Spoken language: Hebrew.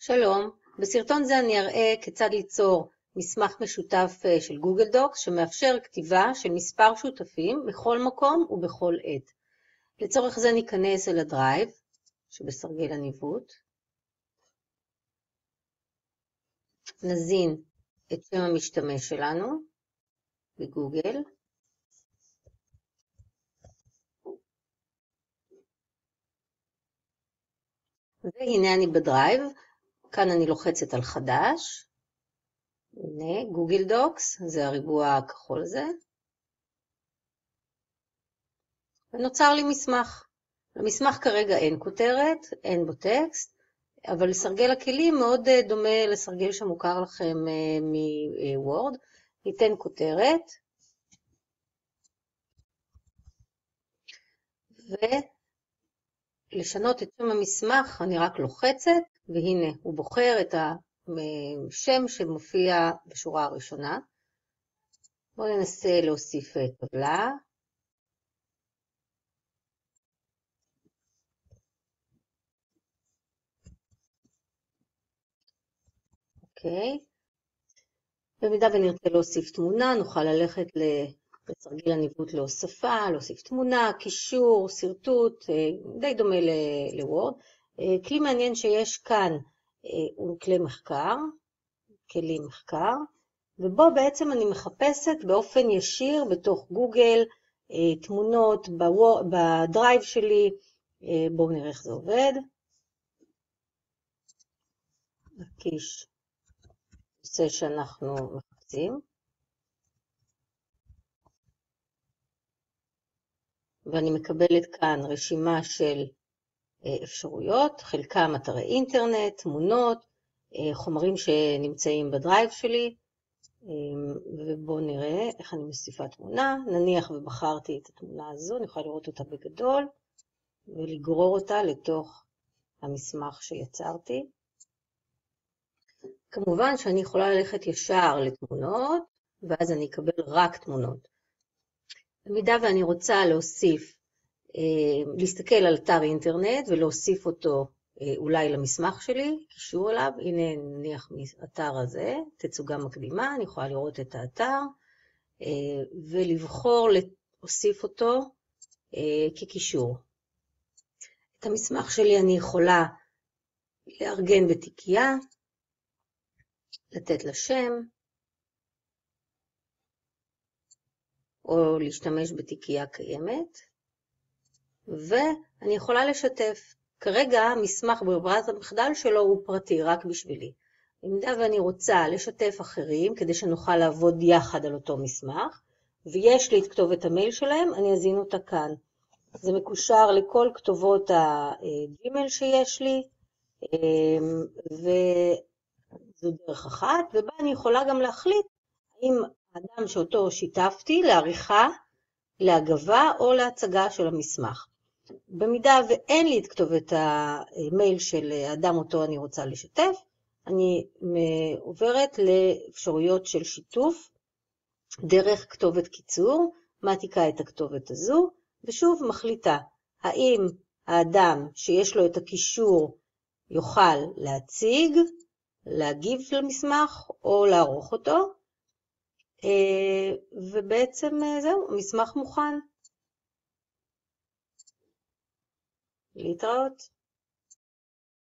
שלום, בסרטון זה אני אראה כיצד ליצור מסמך משותף של גוגל דוקס שמאפשר כתיבה של מספר שותפים בכל מקום ובכל עת. לצורך זה ניכנס אל הדרייב שבסרגל הניווט, נזין את שם המשתמש שלנו בגוגל, והנה אני בדרייב. כאן אני לוחצת על חדש, הנה גוגל דוקס, זה הריבוע הכחול הזה, ונוצר לי מסמך. למסמך כרגע אין כותרת, אין בו טקסט, אבל סרגל הכלים מאוד דומה לסרגל שמוכר לכם מוורד. ניתן כותרת, ולשנות את שם המסמך אני רק לוחצת, והנה הוא בוחר את השם שמופיע בשורה הראשונה. בואו ננסה להוסיף טבלה. אוקיי. במידה ונרצה להוסיף תמונה, נוכל ללכת לסרגל הניווט להוספה, להוסיף תמונה, קישור, סרטוט, די דומה לוורד. כלי מעניין שיש כאן הוא כלי מחקר, כלי מחקר, ובו בעצם אני מחפשת באופן ישיר בתוך גוגל תמונות בדרייב שלי. בואו נראה איך זה עובד. נקיש נושא שאנחנו מחפשים, ואני מקבלת כאן רשימה של אפשרויות, חלקם אתרי אינטרנט, תמונות, חומרים שנמצאים בדרייב שלי. ובואו נראה איך אני מוסיפה תמונה. נניח ובחרתי את התמונה הזו, אני יכולה לראות אותה בגדול ולגרור אותה לתוך המסמך שיצרתי. כמובן שאני יכולה ללכת ישר לתמונות, ואז אני אקבל רק תמונות. במידה ואני רוצה להוסיף, להסתכל על אתר אינטרנט ולהוסיף אותו אולי למסמך שלי, קישור אליו, הנה נניח מאתר הזה, תצוגה מקדימה, אני יכולה לראות את האתר, ולבחור להוסיף אותו כקישור. את המסמך שלי אני יכולה לארגן בתיקייה, לתת לה שם, או להשתמש בתיקייה קיימת, ואני יכולה לשתף. כרגע המסמך בברירת המחדל שלו הוא פרטי, רק בשבילי. במידה ואני רוצה לשתף אחרים, כדי שנוכל לעבוד יחד על אותו מסמך, ויש לי את כתובת המייל שלהם, אני אזין אותה כאן. זה מקושר לכל כתובות הג'ימייל שיש לי, וזו דרך אחת, ובה אני יכולה גם להחליט האם האדם שאותו שיתפתי לעריכה, להגבה או להצגה של המסמך. במידה ואין לי את כתובת המייל של האדם אותו אני רוצה לשתף, אני עוברת לאפשרויות של שיתוף דרך כתובת קיצור, מעתיקה את הכתובת הזו, ושוב מחליטה האם האדם שיש לו את הקישור יוכל להציג, להגיב למסמך או לערוך אותו, ובעצם זהו, המסמך מוכן. להתראות.